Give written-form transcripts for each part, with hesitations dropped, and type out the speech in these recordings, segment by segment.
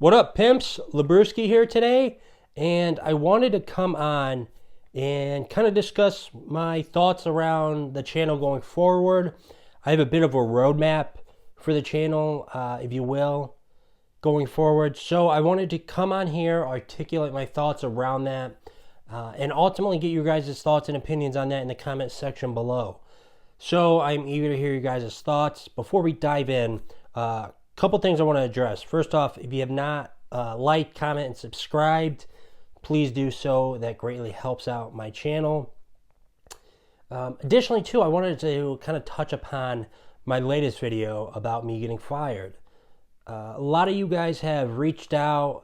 What up, pimps? Labruski here today, and I wanted to come on and kind of discuss my thoughts around the channel going forward. I have a bit of a roadmap for the channel, if you will, going forward. So I wanted to come on here, articulate my thoughts around that, and ultimately get your guys' thoughts and opinions on that in the comment section below. So I'm eager to hear you guys' thoughts. Before we dive in, couple things I want to address. First off, if you have not liked, comment, and subscribed, please do so. That greatly helps out my channel. Additionally, too, I wanted to kind of touch upon my latest video about me getting fired. A lot of you guys have reached out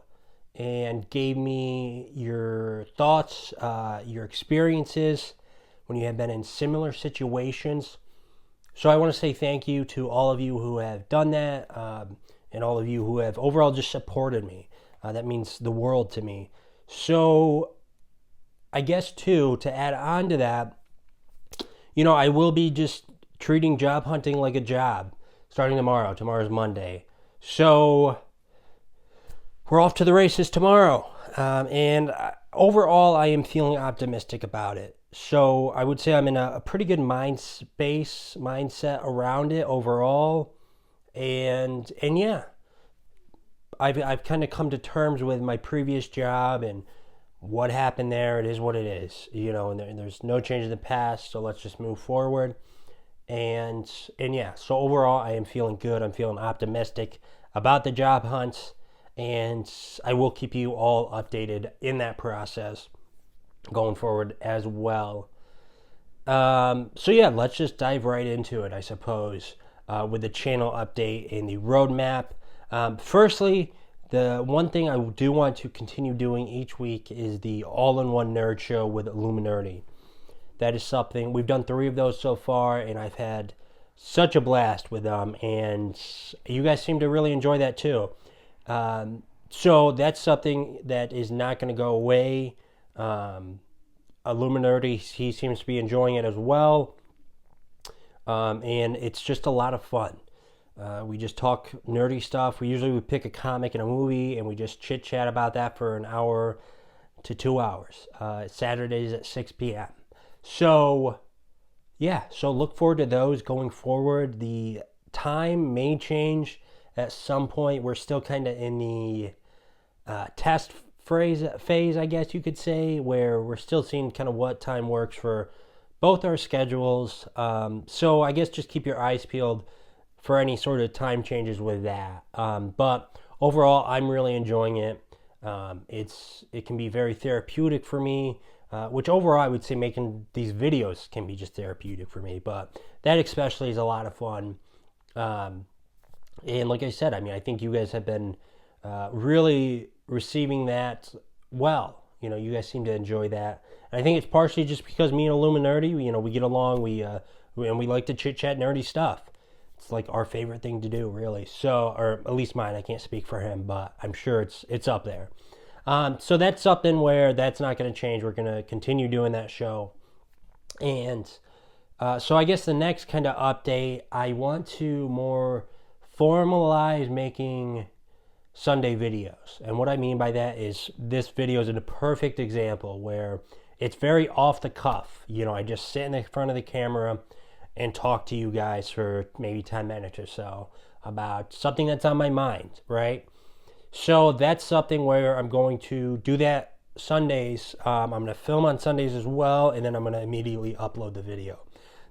and gave me your thoughts, your experiences when you have been in similar situations. So I want to say thank you to all of you who have done that, and all of you who have overall just supported me. That means the world to me. So I guess, too, to add on to that, I will be just treating job hunting like a job starting tomorrow. Tomorrow's Monday. So we're off to the races tomorrow. And overall, I am feeling optimistic about it. So I would say I'm in a pretty good mindset around it overall. And yeah, I've kind of come to terms with my previous job and what happened there. It is what it is, and there's no change in the past. So let's just move forward. And yeah, so overall, I am feeling good. I'm feeling optimistic about the job hunt. And I will keep you all updated in that process going forward as well. So yeah, let's just dive right into it, I suppose, with the channel update and the roadmap. Firstly, the one thing I do want to continue doing each week is the all-in-one nerd show with Illuminerdi. That is something, we've done 3 of those so far, and I've had such a blast with them, and you guys seem to really enjoy that too. So that's something that is not going to go away. Illuminerdi, he seems to be enjoying it as well. And it's just a lot of fun. We just talk nerdy stuff. We pick a comic and a movie, and we just chit chat about that for an hour to 2 hours. Saturdays at 6 p.m. So yeah, so look forward to those going forward. The time may change at some point. We're still kind of in the test phase, I guess you could say, where we're still seeing kind of what time works for both our schedules. So I guess just keep your eyes peeled for any sort of time changes with that. But overall, I'm really enjoying it. It can be very therapeutic for me, which overall I would say making these videos can be just therapeutic for me. But that especially is a lot of fun. And like I said, I think you guys have been really receiving that well. You guys seem to enjoy that. And I think it's partially just because me and Illuminerdi, we get along, and we like to chit-chat nerdy stuff. It's like our favorite thing to do, really. So, or at least mine, I can't speak for him, but I'm sure it's up there. So that's something where that's not going to change. We're going to continue doing that show. And so I guess the next kind of update, I want to more formalize making Sunday videos. And what I mean by that is this video is a perfect example where it's very off the cuff. I just sit in the front of the camera and talk to you guys for maybe 10 minutes or so about something that's on my mind, right? So that's something where I'm going to do that Sundays. I'm going to film on Sundays as well, and then I'm going to immediately upload the video.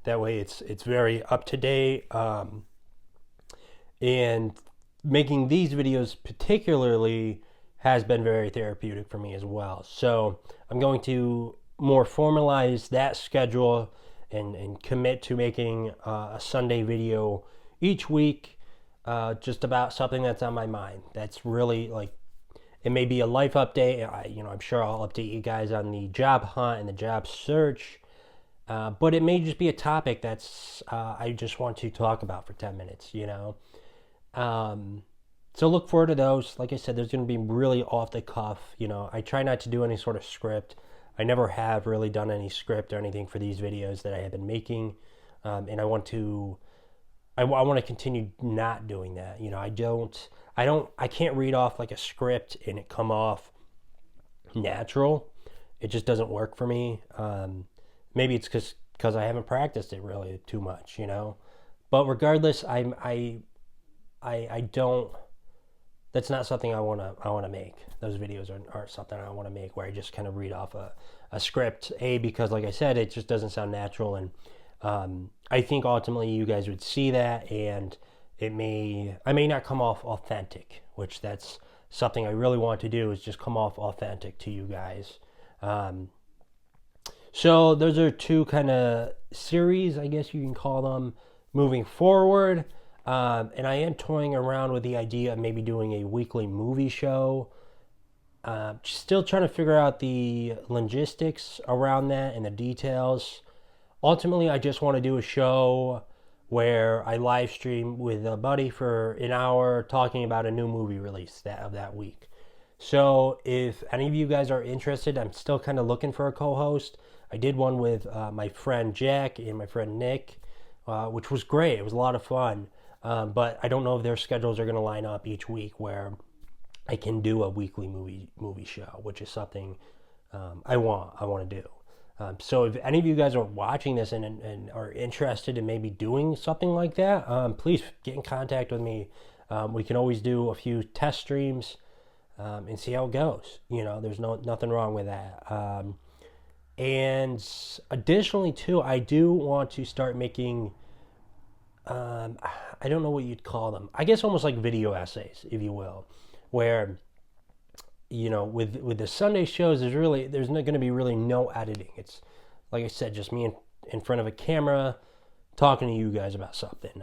That way it's very up to date. And making these videos particularly has been very therapeutic for me as well. So I'm going to more formalize that schedule and commit to making a Sunday video each week, just about something that's on my mind. That's really it may be a life update. I'm sure I'll update you guys on the job hunt and the job search. But it may just be a topic that's I just want to talk about for 10 minutes, So look forward to those. Like I said, there's going to be really off the cuff. I try not to do any sort of script. I never have really done any script or anything for these videos that I have been making. And I want to I want to continue not doing that. You know, I can't read off like a script and it come off natural. It just doesn't work for me. Maybe it's because I haven't practiced it really too much, you know. But regardless, I don't. That's not something I wanna make. Those videos aren't something I want to make where I just kind of read off a script. Because like I said, it just doesn't sound natural, and I think ultimately you guys would see that, and I may not come off authentic, which that's something I really want to do, is just come off authentic to you guys. So those are two kind of series, I guess you can call them, moving forward. And I am toying around with the idea of maybe doing a weekly movie show. Still trying to figure out the logistics around that and the details. Ultimately, I just want to do a show where I live stream with a buddy for an hour talking about a new movie release of that week. So if any of you guys are interested, I'm still kind of looking for a co-host. I did one with my friend Jack and my friend Nick, which was great. It was a lot of fun. But I don't know if their schedules are going to line up each week where I can do a weekly movie show, which is something I want to do. So if any of you guys are watching this and are interested in maybe doing something like that, please get in contact with me. We can always do a few test streams and see how it goes. You know, there's nothing wrong with that. And additionally, too, I do want to start making, I don't know what you'd call them. I guess almost like video essays, if you will, where, you know, with the Sunday shows, there's not going to be really no editing. It's, like I said, just me in front of a camera talking to you guys about something.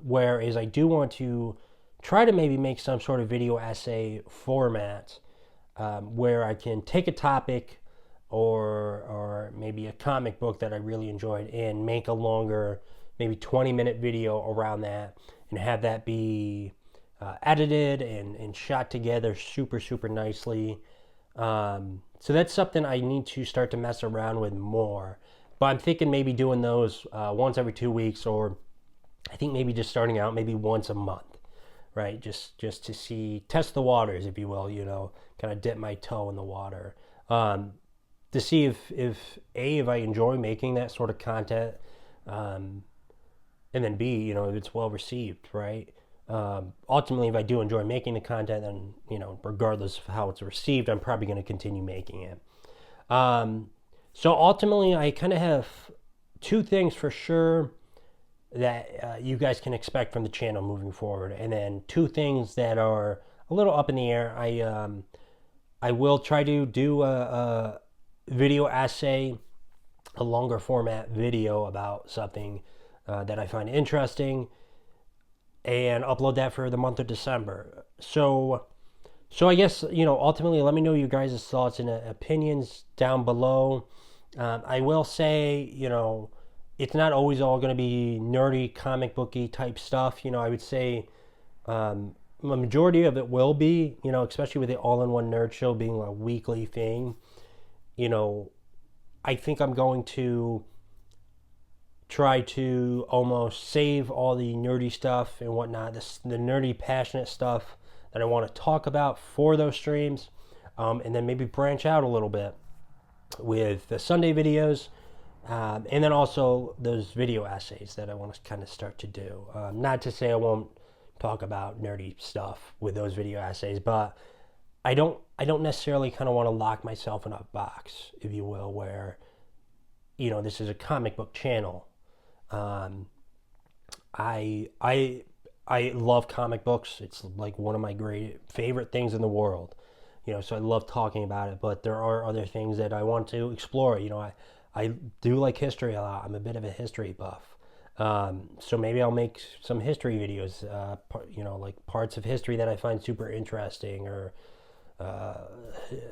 Whereas I do want to try to maybe make some sort of video essay format where I can take a topic or maybe a comic book that I really enjoyed and make a longer, maybe 20-minute video around that, and have that be edited and shot together super, super nicely. So that's something I need to start to mess around with more. But I'm thinking maybe doing those once every 2 weeks, or I think maybe just starting out maybe once a month, right? Just to test the waters, if you will, you know, kind of dip my toe in the water. To see if I enjoy making that sort of content, and then B, you know, if it's well received, right? Ultimately, if I do enjoy making the content, then, you know, regardless of how it's received, I'm probably going to continue making it. So ultimately, I kind of have two things for sure that you guys can expect from the channel moving forward, and then two things that are a little up in the air. I will try to do a video essay, a longer format video about something that I find interesting, and upload that for the month of December. So I guess, you know, ultimately, let me know your guys' thoughts and opinions down below. I will say, you know, it's not always all going to be nerdy, comic booky type stuff. You know, I would say a majority of it will be, you know, especially with the All-in-One Nerd Show being a weekly thing. You know, I think I'm going to try to almost save all the nerdy stuff and whatnot, the nerdy, passionate stuff that I want to talk about for those streams, and then maybe branch out a little bit with the Sunday videos, and then also those video essays that I want to kind of start to do. Not to say I won't talk about nerdy stuff with those video essays, but I don't necessarily kind of want to lock myself in a box, if you will, where, you know, this is a comic book channel. I love comic books. It's like one of my great favorite things in the world, you know, so I love talking about it, but there are other things that I want to explore. You know, I do like history a lot. I'm a bit of a history buff. So maybe I'll make some history videos, you know, like parts of history that I find super interesting, or,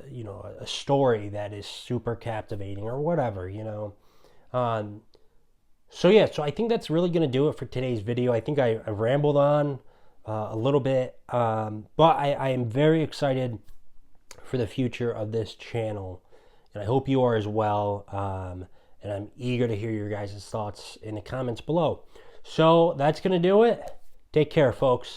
you know, a story that is super captivating or whatever, you know. So yeah, so I think that's really going to do it for today's video. I think I rambled on a little bit, but I am very excited for the future of this channel, and I hope you are as well. And I'm eager to hear your guys' thoughts in the comments below. So that's going to do it. Take care, folks.